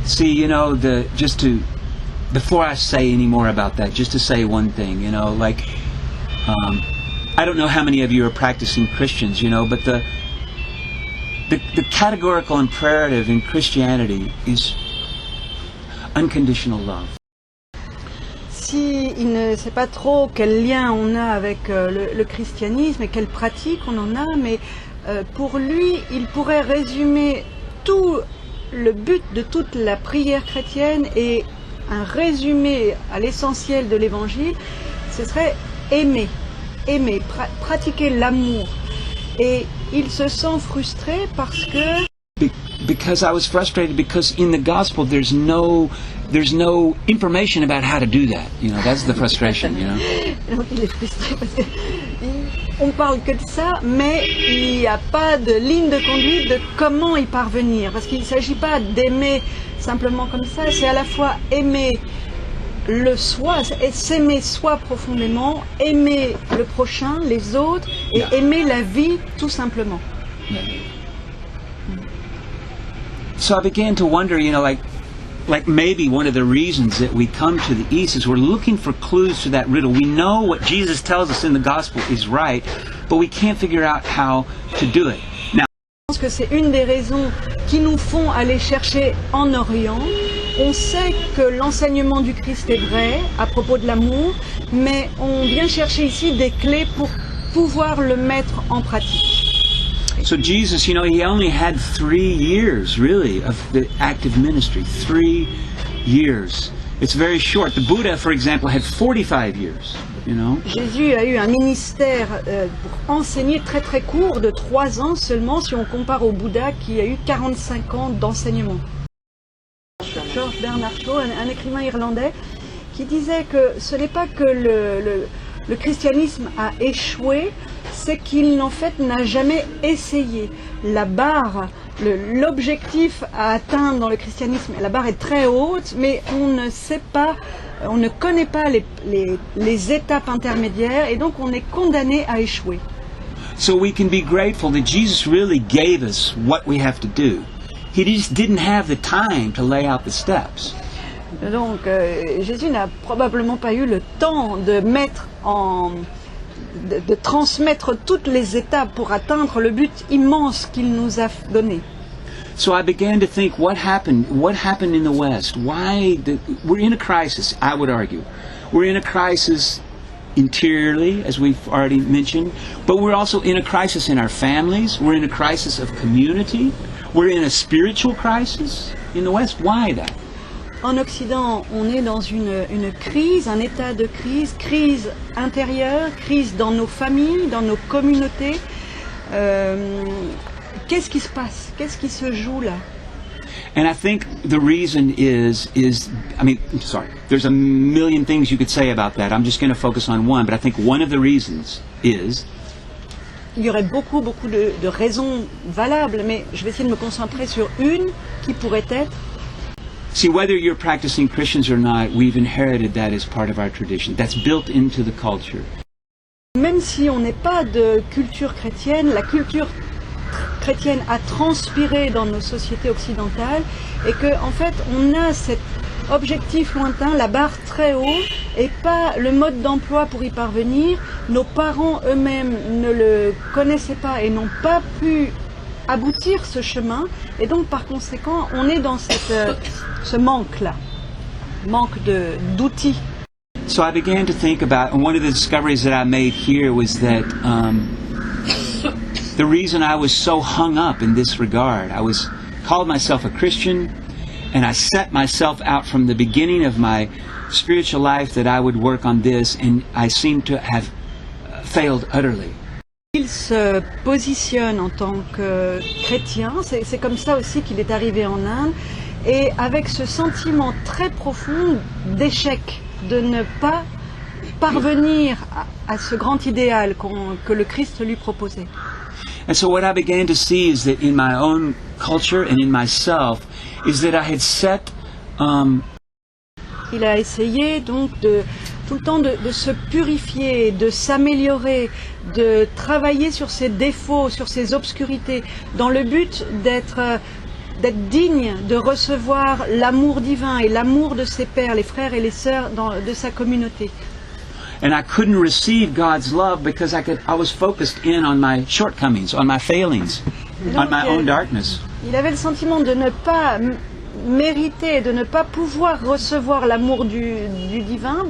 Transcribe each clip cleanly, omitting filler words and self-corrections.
See, you know, before I say any more about that, just to say one thing, you know, like, I don't know how many of you are practicing Christians, you know, but the categorical imperative in Christianity is unconditional love. Si il ne sait pas trop quel lien on a avec le christianisme et quelle pratique on en a, mais pour lui, il pourrait résumer tout le but de toute la prière chrétienne et un résumé à l'essentiel de l'évangile, ce serait aimer, pratiquer l'amour. Et il se sent frustré parce que... Because I was frustrated because in the gospel there's no information about how to do that. You know, that's the frustration, you know. Donc il est frustré parce que on parle que de ça, mais il n'y a pas de ligne de conduite de comment y parvenir. Parce qu'il ne s'agit pas d'aimer simplement comme ça, c'est à la fois aimer le soi, s'aimer soi profondément, aimer le prochain, les autres, et aimer la vie tout simplement. Yeah. So I began to wonder, you know, like maybe one of the reasons that we come to the East is we're looking for clues to that riddle. We know what Jesus tells us in the gospel is right, but we can't figure out how to do it. Now, je pense que c'est une des raisons qui nous font aller chercher en Orient. On sait que l'enseignement du Christ est vrai à propos de l'amour, mais on vient chercher ici des clés pour pouvoir le mettre en pratique. So Jesus, you know, he only had 3 years, really, of the active ministry. 3 years. It's very short. The Buddha, for example, had 45 years, you know. Jésus a eu un ministère pour enseigner très très court, de 3 ans seulement, si on compare au Bouddha qui a eu 45 ans d'enseignement. George Bernard Shaw, un écrivain irlandais, qui disait que ce n'est pas que le christianisme a échoué, c'est qu'il en fait n'a jamais essayé. La barre, l'objectif à atteindre dans le christianisme, la barre est très haute, mais on ne sait pas, on ne connaît pas les étapes intermédiaires et donc on est condamné à échouer. So we can be grateful that Jesus really gave us what we have to do. He just didn't have the time to lay out the steps. Donc Jésus n'a probablement pas eu le temps de mettre de transmettre toutes les étapes pour atteindre le but immense qu'il nous a donné. So I began to think, what happened in the West? We're in a crisis, I would argue. We're in a crisis interiorly, as we've already mentioned, but we're also in a crisis in our families. We're in a crisis of community. We're in a spiritual crisis in the West. Why that? En Occident, on est dans une crise, un état de crise intérieure, crise dans nos familles, dans nos communautés. Qu'est-ce qui se passe? Qu'est-ce qui se joue là? And I think the reason is there's a million things you could say about that. I'm just going to focus on one, but I think one of the reasons is... Il y aurait beaucoup de raisons valables, mais je vais essayer de me concentrer sur une qui pourrait être... See, whether you're practicing Christians or not, we've inherited that as part of our tradition. That's built into the culture. Même si on n'est pas de culture chrétienne, la culture chrétienne a transpiré dans nos sociétés occidentales et que, en fait, on a cet objectif lointain, la barre très haut, et pas le mode d'emploi pour y parvenir. Nos parents eux-mêmes ne le connaissaient pas et n'ont pas pu aboutir ce chemin, et donc par conséquent on est dans ce manque-là, manque d'outils. So I began to think about, and one of the discoveries that I made here was that the reason I was so hung up in this regard, called myself a Christian, and I set myself out from the beginning of my spiritual life that I would work on this, and I seem to have failed utterly. Il se positionne en tant que chrétien, c'est comme ça aussi qu'il est arrivé en Inde, et avec ce sentiment très profond d'échec, de ne pas parvenir à ce grand idéal que le Christ lui proposait. And so what I began to see is that in my own culture and in myself is that I had set... Il a essayé donc tout le temps de se purifier, de s'améliorer, de travailler sur ses défauts, sur ses obscurités, dans le but d'être d'être digne de recevoir l'amour divin et l'amour de ses pères, les frères et les sœurs de sa communauté. And I couldn't receive God's love because I was focused in on my shortcomings, on my failings, on my own darkness. Il avait le sentiment de ne pas mériter, de ne pas pouvoir recevoir l'amour du divin,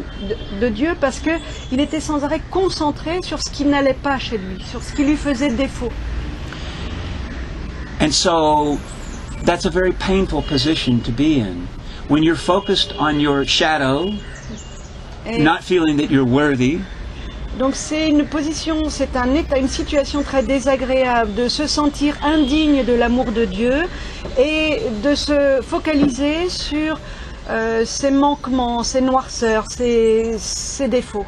de Dieu, parce qu'il était sans arrêt concentré sur ce qui n'allait pas chez lui, sur ce qui lui faisait défaut. And so that's a very painful position to be in. When you're focused on your shadow, not feeling that you're worthy. Donc c'est une position, c'est un état, une situation très désagréable de se sentir indigne de l'amour de Dieu et de se focaliser sur ses manquements, ses noirceurs, ses défauts.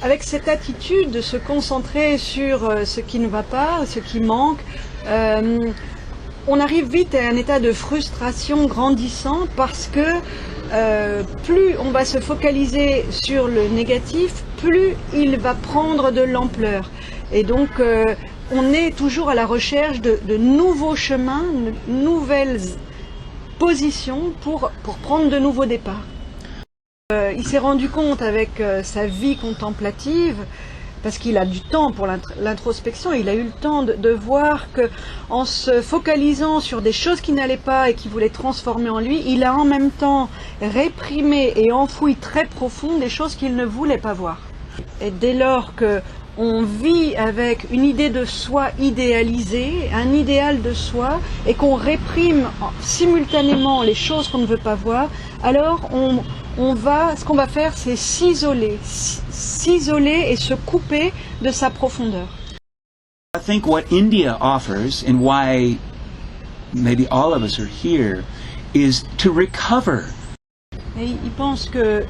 Avec cette attitude de se concentrer sur ce qui ne va pas, ce qui manque, on arrive vite à un état de frustration grandissant parce que plus on va se focaliser sur le négatif, plus il va prendre de l'ampleur. Et donc on est toujours à la recherche de nouveaux chemins, de nouvelles positions pour prendre de nouveaux départs. Il s'est rendu compte avec sa vie contemplative, parce qu'il a du temps pour l'introspection, il a eu le temps de voir qu'en se focalisant sur des choses qui n'allaient pas et qui voulait transformer en lui, il a en même temps réprimé et enfoui très profond des choses qu'il ne voulait pas voir. Et dès lors qu'on vit avec une idée de soi idéalisée, un idéal de soi, et qu'on réprime simultanément les choses qu'on ne veut pas voir, alors ce qu'on va faire, c'est s'isoler et se couper de sa profondeur. I think what India offers, and why maybe all of us are here, is to recover. Et il pense que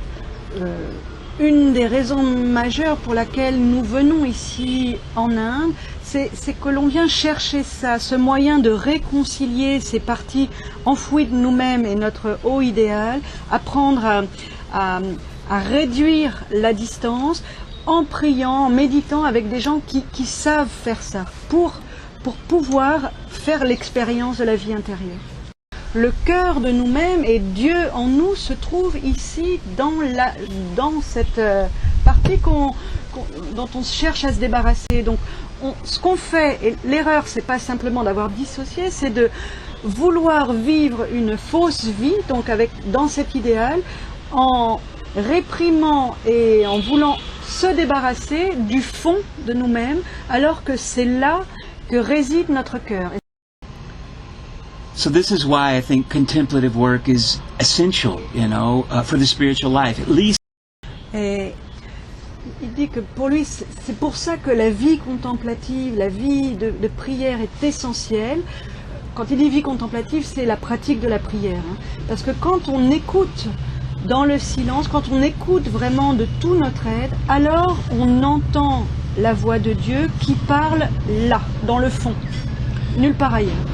une des raisons majeures pour laquelle nous venons ici en Inde, c'est que l'on vient chercher ça, ce moyen de réconcilier ces parties enfouies de nous-mêmes et notre haut idéal, apprendre à réduire la distance en priant, en méditant avec des gens qui savent faire ça, pour pouvoir faire l'expérience de la vie intérieure. Le cœur de nous-mêmes et Dieu en nous se trouve ici dans cette partie dont on cherche à se débarrasser. Donc ce qu'on fait, et l'erreur c'est pas simplement d'avoir dissocié, c'est de vouloir vivre une fausse vie, donc dans cet idéal, en réprimant et en voulant se débarrasser du fond de nous-mêmes, alors que c'est là que réside notre cœur. So this is why I think contemplative work is essential, for the spiritual life, at least. Et il dit que pour lui, c'est pour ça que la vie contemplative, la vie de prière est essentielle. Quand il dit vie contemplative, c'est la pratique de la prière. Parce que quand on écoute dans le silence, quand on écoute vraiment de tout notre être, alors on entend la voix de Dieu qui parle là, dans le fond, nulle part ailleurs.